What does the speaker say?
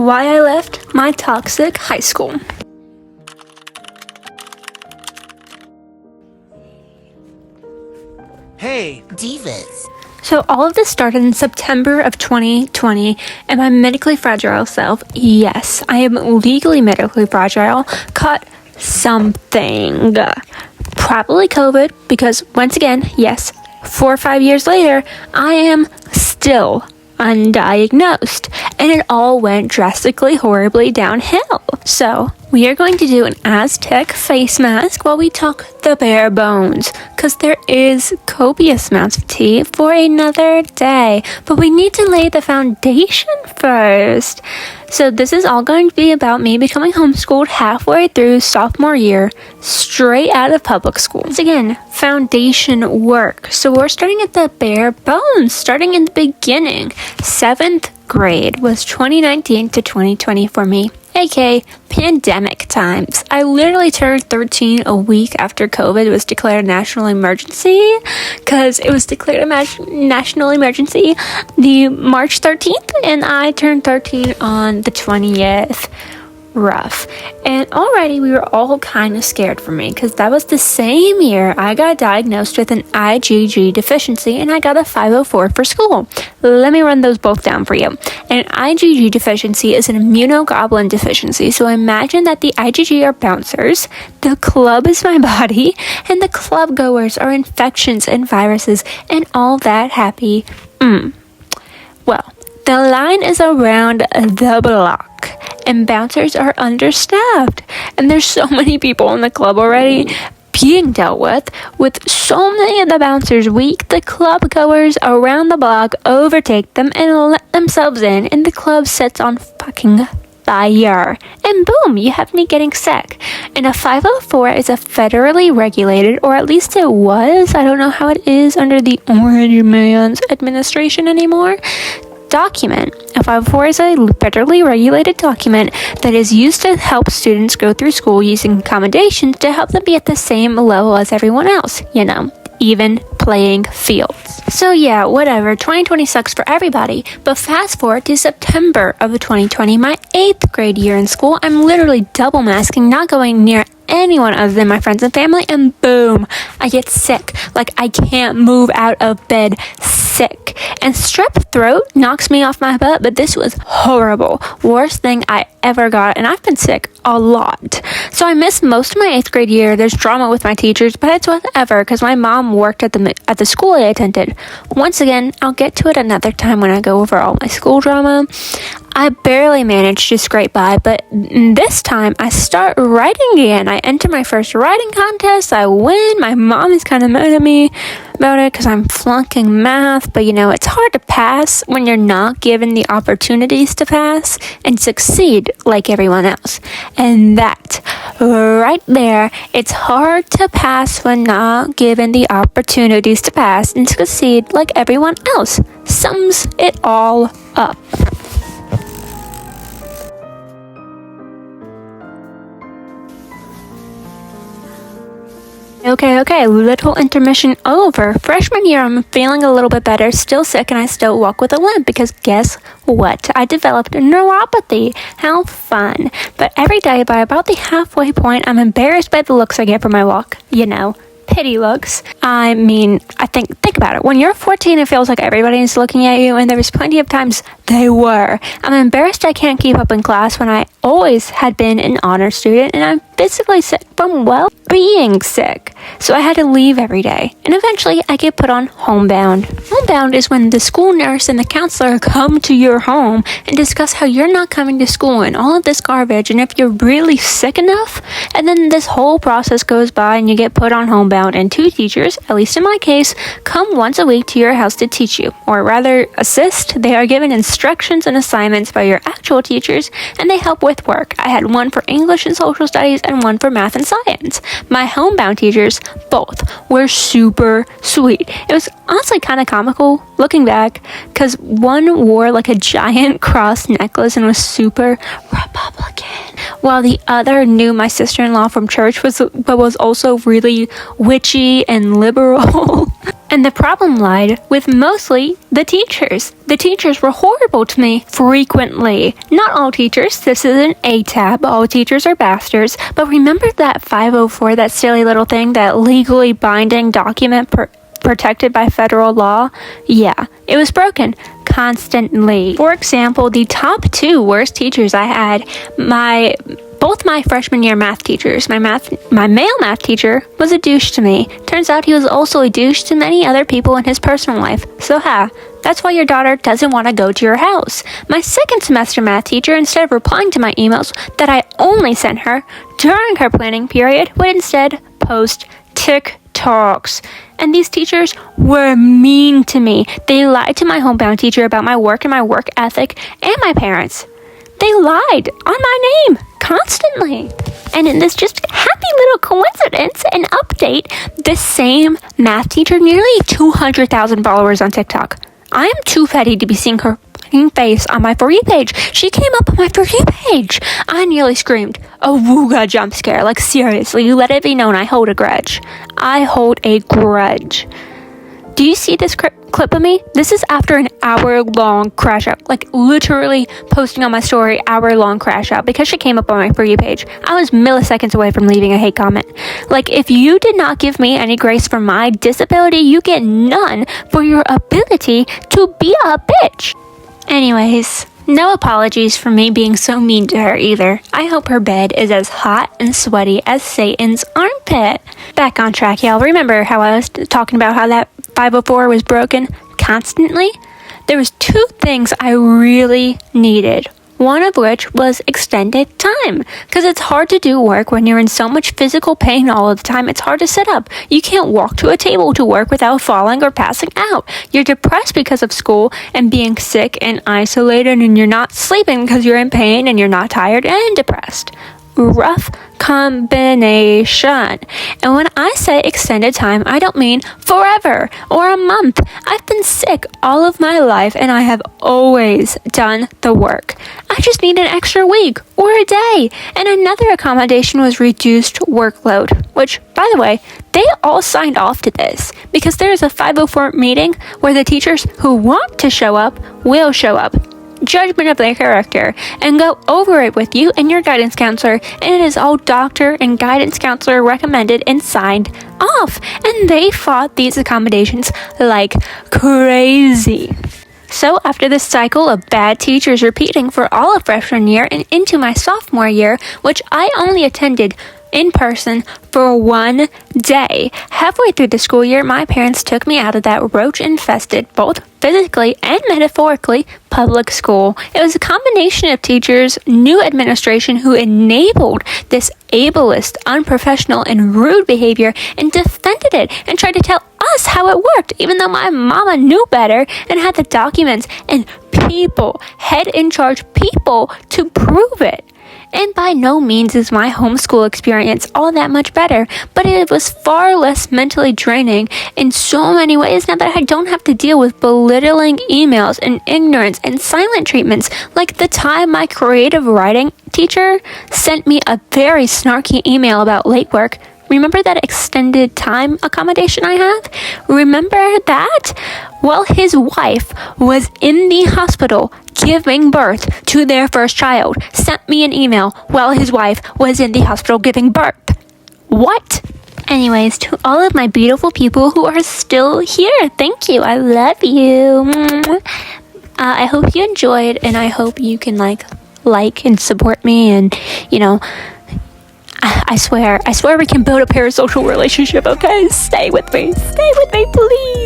why I left my toxic high school. Hey, Divas. So all of this started in September of 2020, and my medically fragile self, yes, I am legally medically fragile, caught something. Probably COVID, because once again, yes, 4 or 5 years later, I am still undiagnosed, and it all went drastically, horribly downhill. So we are going to do an Aztec face mask while we talk the bare bones, because there is copious amounts of tea for another day, but we need to lay the foundation first. So this is all going to be about me becoming homeschooled halfway through sophomore year, straight out of public school. Once again, foundation work. So we're starting at the bare bones, starting in the beginning. 7th grade was 2019 to 2020 for me, aka pandemic times. I literally turned 13 a week after COVID was declared a national emergency, because it was declared a national emergency the March 13th, and I turned 13 on the 20th. Rough. And already we were all kind of scared for me, because that was the same year I got diagnosed with an IgG deficiency and I got a 504 for school. Let me run those both down for you. An IgG deficiency is an immunoglobulin deficiency. So imagine that the IgG are bouncers, the club is my body, and the club goers are infections and viruses and all that happy. Well, the line is around the block, and bouncers are understaffed, and there's so many people in the club already being dealt with so many of the bouncers weak, the club goers around the block overtake them and let themselves in, and the club sets on fucking fire, and boom, you have me getting sick. And a 504 is a federally regulated, or at least it was, I don't know how it is under the Orange Man's administration anymore, document. A 504 is a federally regulated document that is used to help students go through school using accommodations to help them be at the same level as everyone else, even playing fields. So yeah, whatever, 2020 sucks for everybody, but fast forward to September of 2020, my 8th grade year in school. I'm literally double masking, not going near anyone other than my friends and family, and boom, I get sick. Like, I can't move out of bed, sick. And strep throat knocks me off my butt, but this was horrible. Worst thing I ever got, and I've been sick a lot. So I missed most of my 8th grade year. There's drama with my teachers, but it's whatever, because my mom worked at the school I attended. Once again, I'll get to it another time when I go over all my school drama. I barely managed to scrape by, but this time I start writing again. I enter my first writing contest. I win. My mom is kind of mad at me about it because I'm flunking math, but it's hard to pass when you're not given the opportunities to pass and succeed like everyone else. And that right there, it's hard to pass when not given the opportunities to pass and succeed like everyone else. Sums it all up. Okay, little intermission over. Freshman year, I'm feeling a little bit better, still sick, and I still walk with a limp because guess what? I developed neuropathy. How fun. But every day, by about the halfway point, I'm embarrassed by the looks I get for my walk. Pity looks. I mean, think about it. When you're 14, it feels like everybody's looking at you, and there was plenty of times they were. I'm embarrassed I can't keep up in class when I always had been an honor student, and I'm physically sick from, being sick. So I had to leave every day, and eventually I get put on homebound. Homebound is when the school nurse and the counselor come to your home and discuss how you're not coming to school and all of this garbage, and if you're really sick enough, and then this whole process goes by and you get put on homebound, and 2 teachers, at least in my case, come once a week to your house to teach you, or rather assist. They are given instructions and assignments by your actual teachers, and they help with work. I had one for English and social studies and one for math and science. My homebound teachers, both, were super sweet. It was honestly kind of comical looking back, because one wore like a giant cross necklace and was super Republican, while the other knew my sister-in-law from church but was also really witchy and liberal. And the problem lied with mostly the teachers. The teachers were horrible to me frequently. Not all teachers. This is an A tab. All teachers are bastards. But remember that 504, that silly little thing, that legally binding document protected by federal law? Yeah, it was broken constantly. For example, the top 2 worst teachers I had, both my freshman year math teachers. My male math teacher was a douche to me. Turns out he was also a douche to many other people in his personal life. So that's why your daughter doesn't want to go to your house. My second semester math teacher, instead of replying to my emails that I only sent her during her planning period, would instead post TikToks. And these teachers were mean to me. They lied to my homebound teacher about my work and my work ethic and my parents. They lied on my name constantly. And in this just happy little coincidence and update, the same math teacher, nearly 200,000 followers on TikTok. I am too petty to be seeing her fucking face on my For You page. She came up on my For You page. I nearly screamed, "Awooga jump scare." Like, seriously, you let it be known I hold a grudge. I hold a grudge. Do you see this clip of me? This is after an hour-long crash out. Like, literally posting on my story, hour-long crash out, because she came up on my For You page. I was milliseconds away from leaving a hate comment. Like, if you did not give me any grace for my disability, you get none for your ability to be a bitch. Anyways, no apologies for me being so mean to her either. I hope her bed is as hot and sweaty as Satan's armpit. Back on track, y'all. Remember how I was talking about how that 504 was broken constantly? There was 2 things I really needed. One of which was extended time. Because it's hard to do work when you're in so much physical pain all of the time. It's hard to sit up. You can't walk to a table to work without falling or passing out. You're depressed because of school and being sick and isolated, and you're not sleeping because you're in pain and you're not tired and depressed. Rough combination. And when I say extended time, I don't mean forever or a month. I've been sick all of my life and I have always done the work. I just need an extra week or a day. And another accommodation was reduced workload, which, by the way, they all signed off to this because there is a 504 meeting where the teachers who want to show up will show up. Judgment of their character, and go over it with you and your guidance counselor, and it is all doctor and guidance counselor recommended and signed off, and they fought these accommodations like crazy. So after this cycle of bad teachers repeating for all of freshman year and into my sophomore year, which I only attended in person for 1 day. Halfway through the school year, my parents took me out of that roach-infested, both physically and metaphorically, public school. It was a combination of teachers, new administration who enabled this ableist, unprofessional, and rude behavior and defended it and tried to tell us how it worked, even though my mama knew better and had the documents and people, head in charge people, to prove it. And by no means is my homeschool experience all that much better, but it was far less mentally draining in so many ways now that I don't have to deal with belittling emails and ignorance and silent treatments, like the time my creative writing teacher sent me a very snarky email about late work. Remember that extended time accommodation I have? Remember that? Well, his wife was in the hospital giving birth to their first child. Sent me an email while his wife was in the hospital giving birth. What? Anyways, to all of my beautiful people who are still here, thank you. I love you. I hope you enjoyed, and I hope you can like and support me, and I swear we can build a parasocial relationship, okay? Stay with me, please.